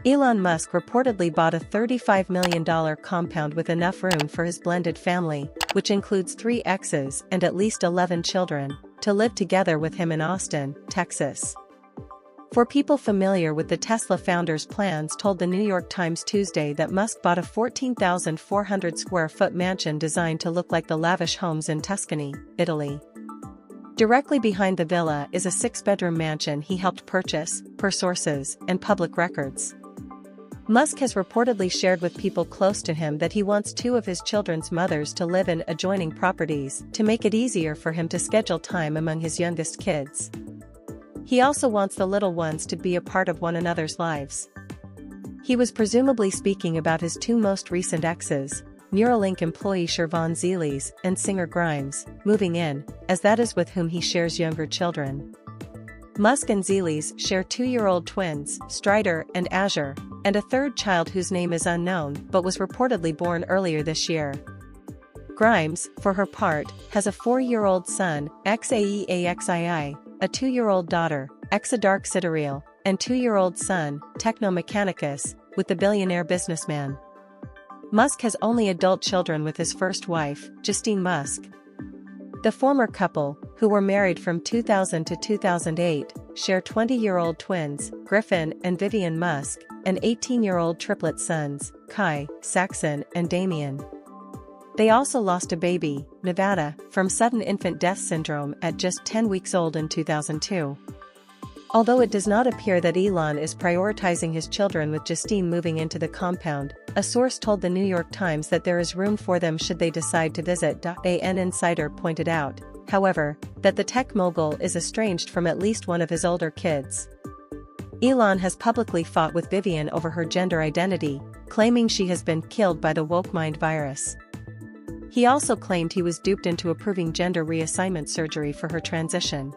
Elon Musk reportedly bought a $35 million compound with enough room for his blended family, which includes 3 exes and at least 11 children, to live together with him in Austin, Texas. For people familiar with the Tesla founder's plans, told the New York Times Tuesday that Musk bought a 14,400 square foot mansion designed to look like the lavish homes in Tuscany, Italy. Directly behind the villa is a 6-bedroom mansion he helped purchase, per sources and public records. Musk has reportedly shared with people close to him that he wants 2 of his children's mothers to live in adjoining properties to make it easier for him to schedule time among his youngest kids. He also wants the little ones to be a part of one another's lives. He was presumably speaking about his 2 most recent exes, Neuralink employee Shervon Zilis and singer Grimes, moving in, as that is with whom he shares younger children. Musk and Zilis share 2-year-old twins, Strider and Azure, and a 3rd child whose name is unknown but was reportedly born earlier this year. Grimes, for her part, has a 4-year-old son, Xaeaxii, a 2-year-old daughter, Exadark Sidereal, and 2-year-old son, Technomechanicus, with the billionaire businessman. Musk has only adult children with his first wife, Justine Musk. The former couple, who were married from 2000 to 2008, share 20-year-old twins, Griffin and Vivian Musk, and 18-year-old triplet sons, Kai, Saxon, and Damien. They also lost a baby, Nevada, from sudden infant death syndrome at just 10 weeks old in 2002. Although it does not appear that Elon is prioritizing his children with Justine moving into the compound, a source told the New York Times that there is room for them should they decide to visit. An insider pointed out, however, that the tech mogul is estranged from at least one of his older kids. Elon has publicly fought with Vivian over her gender identity, claiming she has been killed by the woke mind virus. He also claimed he was duped into approving gender reassignment surgery for her transition.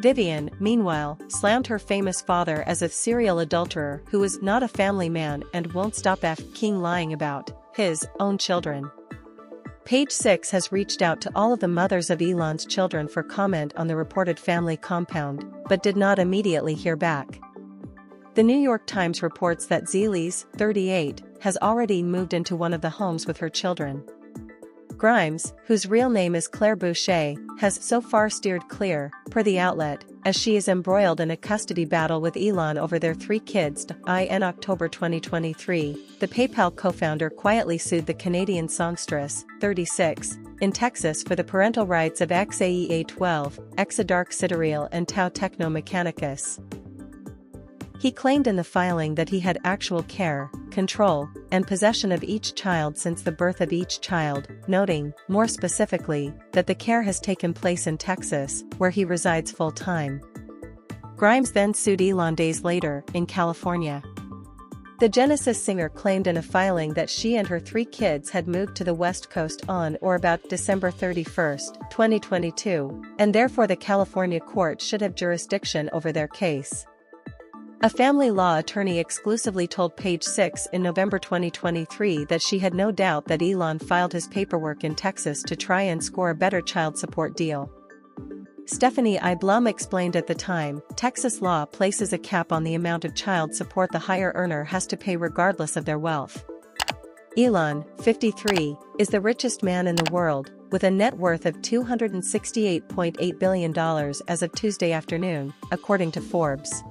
Vivian, meanwhile, slammed her famous father as a serial adulterer who is not a family man and won't stop King lying about his own children. Page 6 has reached out to all of the mothers of Elon's children for comment on the reported family compound, but did not immediately hear back. The New York Times reports that Zilis, 38, has already moved into one of the homes with her children. Grimes, whose real name is Claire Boucher, has so far steered clear, per the outlet, as she is embroiled in a custody battle with Elon over their 3 kids. In October 2023, the PayPal co-founder quietly sued the Canadian songstress, 36, in Texas for the parental rights of Xaea12, Exadark Sidereal and Tau Technomechanicus. He claimed in the filing that he had actual care, control, and possession of each child since the birth of each child, noting, more specifically, that the care has taken place in Texas, where he resides full-time. Grimes then sued Elon days later, in California. The Genesis singer claimed in a filing that she and her 3 kids had moved to the West Coast on or about December 31, 2022, and therefore the California court should have jurisdiction over their case. A family law attorney exclusively told Page 6 in November 2023 that she had no doubt that Elon filed his paperwork in Texas to try and score a better child support deal. Stephanie I. Blum explained at the time, Texas law places a cap on the amount of child support the higher earner has to pay regardless of their wealth. Elon, 53, is the richest man in the world, with a net worth of $268.8 billion as of Tuesday afternoon, according to Forbes.